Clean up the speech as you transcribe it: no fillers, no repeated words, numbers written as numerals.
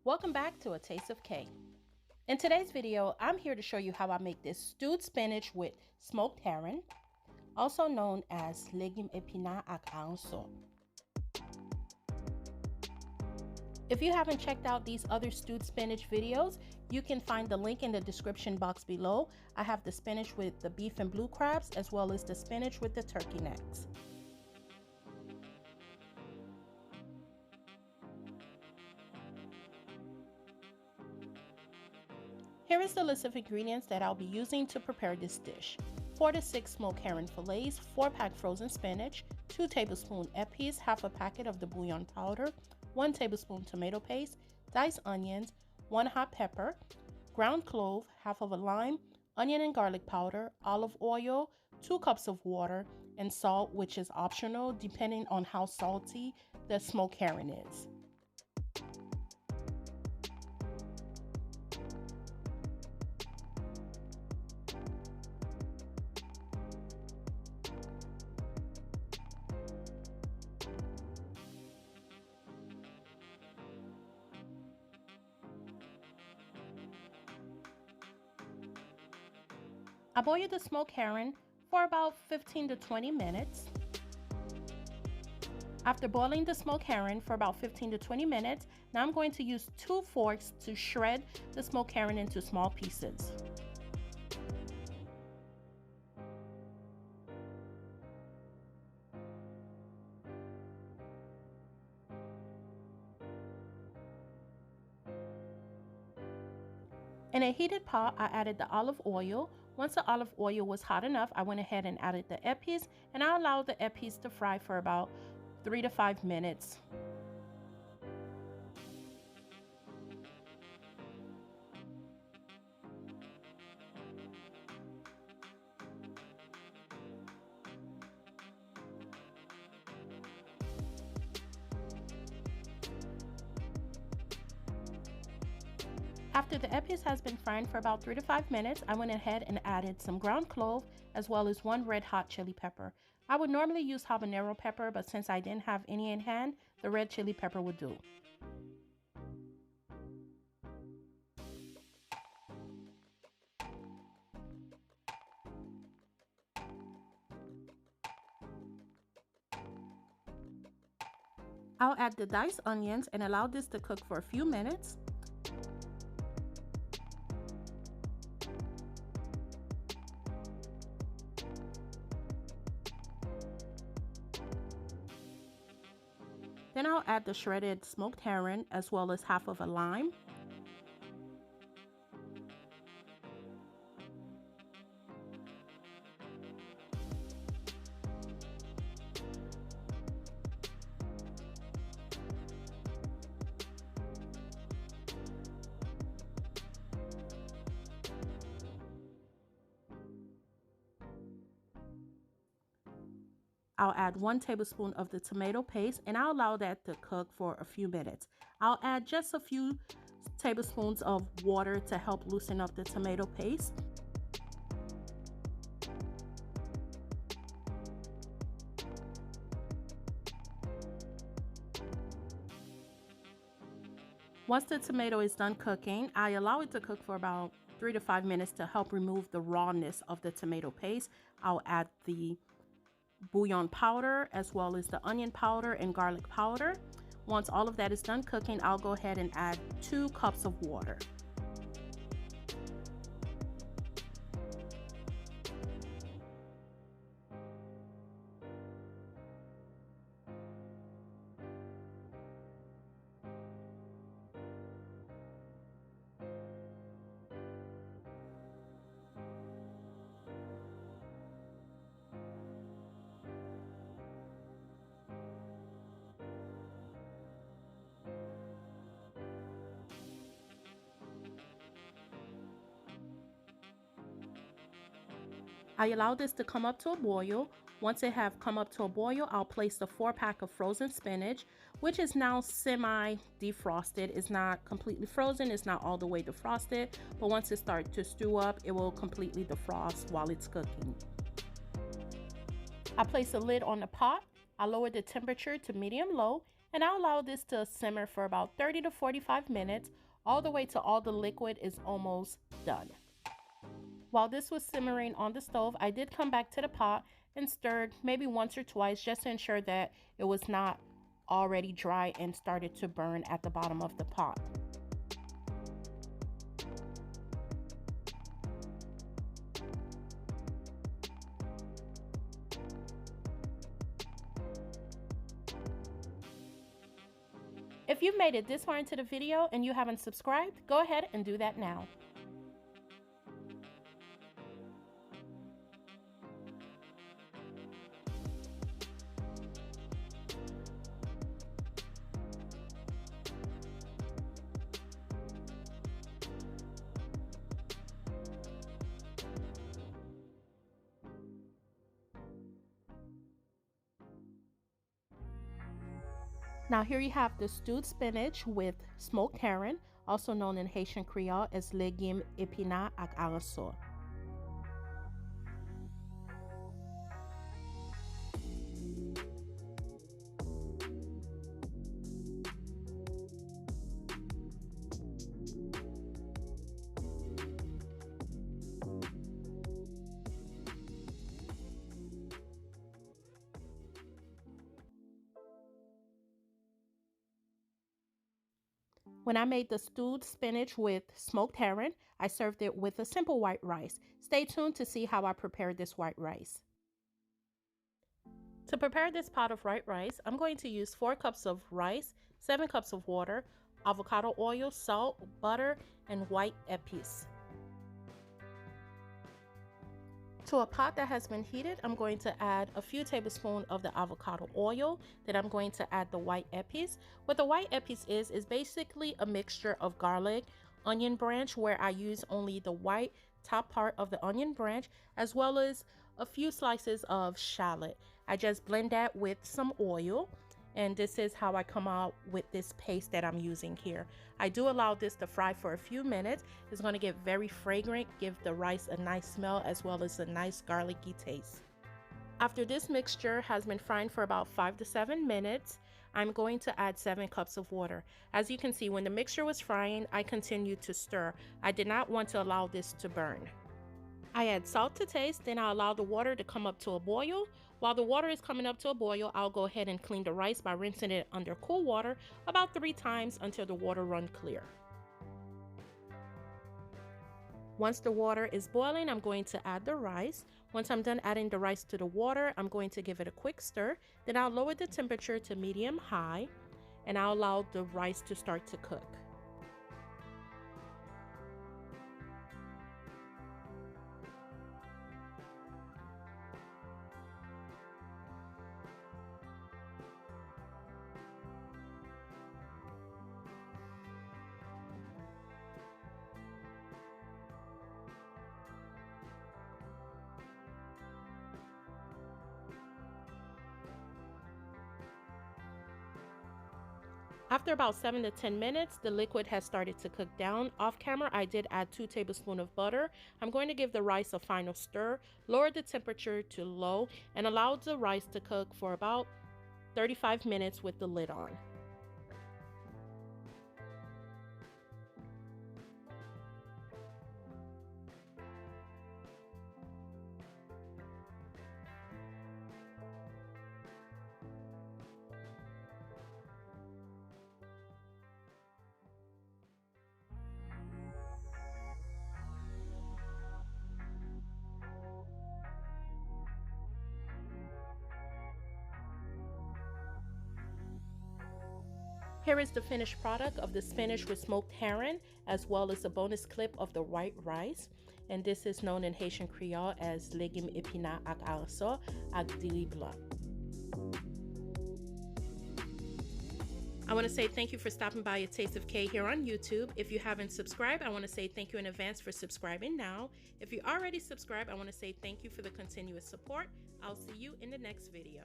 Welcome back to A Taste of K. In today's video, I'm here to show you how I make this stewed spinach with smoked herring, also known as Legume Epina ak Aransò. If you haven't checked out these other stewed spinach videos, you can find the link in the description box below. I have the spinach with the beef and blue crabs, as well as the spinach with the turkey necks. Here is the list of ingredients that I'll be using to prepare this dish. 4 to 6 smoked herring fillets, 4-pack frozen spinach, 2 tablespoons epis, half a packet of the bouillon powder, 1 tablespoon tomato paste, diced onions, 1 hot pepper, ground clove, half of a lime, onion and garlic powder, olive oil, 2 cups of water, and salt, which is optional depending on how salty the smoked herring is. I boiled the smoked herring for about 15 to 20 minutes. After boiling the smoked herring for about 15 to 20 minutes, now I'm going to use 2 forks to shred the smoked herring into small pieces. In a heated pot, I added the olive oil. Once the olive oil was hot enough, I went ahead and added the epis, and I allowed the epis to fry for about 3 to 5 minutes. After the epis has been frying for about 3 to 5 minutes, I went ahead and added some ground clove as well as 1 red hot chili pepper. I would normally use habanero pepper, but since I didn't have any in hand, the red chili pepper would do. I'll add the diced onions and allow this to cook for a few minutes. Then I'll add the shredded smoked herring as well as half of a lime. I'll add 1 tablespoon of the tomato paste and I'll allow that to cook for a few minutes. I'll add just a few tablespoons of water to help loosen up the tomato paste. Once the tomato is done cooking, I allow it to cook for about 3 to 5 minutes to help remove the rawness of the tomato paste. I'll add the bouillon powder as well as the onion powder and garlic powder. Once all of that is done cooking, I'll go ahead and add 2 cups of water. I allow this to come up to a boil. Once it have come up to a boil, I'll place the 4-pack of frozen spinach, which is now semi-defrosted. It's not completely frozen, it's not all the way defrosted, but once it starts to stew up, it will completely defrost while it's cooking. I place a lid on the pot. I lower the temperature to medium-low, And I'll allow this to simmer for about 30 to 45 minutes, all the way till all the liquid is almost done. While this was simmering on the stove, I did come back to the pot and stirred maybe once or twice just to ensure that it was not already dry and started to burn at the bottom of the pot. If you've made it this far into the video and you haven't subscribed, go ahead and do that now. Now here you have the stewed spinach with smoked herring, also known in Haitian Creole as Legume Epina ak Aransò. When I made the stewed spinach with smoked herring, I served it with a simple white rice. Stay tuned to see how I prepared this white rice. To prepare this pot of white rice, I'm going to use 4 cups of rice, 7 cups of water, avocado oil, salt, butter, and white epis. To a pot that has been heated, I'm going to add a few tablespoons of the avocado oil. Then I'm going to add the white epis. What the white epis is basically a mixture of garlic, onion branch, where I use only the white top part of the onion branch, as well as a few slices of shallot. I just blend that with some oil, and this is how I come out with this paste that I'm using here. I do allow this to fry for a few minutes. It's going to get very fragrant, give the rice a nice smell as well as a nice garlicky taste. After this mixture has been frying for about 5 to 7 minutes, I'm going to add 7 cups of water. As you can see, when the mixture was frying, I continued to stir. I did not want to allow this to burn. I add salt to taste, then I'll allow the water to come up to a boil. While the water is coming up to a boil, I'll go ahead and clean the rice by rinsing it under cool water about 3 times until the water runs clear. Once the water is boiling, I'm going to add the rice. Once I'm done adding the rice to the water, I'm going to give it a quick stir. Then I'll lower the temperature to medium-high, and I'll allow the rice to start to cook. After about 7 to 10 minutes, the liquid has started to cook down. Off camera, I did add 2 tablespoons of butter. I'm going to give the rice a final stir, lower the temperature to low, and allow the rice to cook for about 35 minutes with the lid on. Here is the finished product of the spinach with smoked herring, as well as a bonus clip of the white rice. And this is known in Haitian Creole as Legume Epina ak Aransò ak Diri Blan. I want to say thank you for stopping by A Taste of K here on YouTube. If you haven't subscribed, I want to say thank you in advance for subscribing now. If you already subscribed, I want to say thank you for the continuous support. I'll see you in the next video.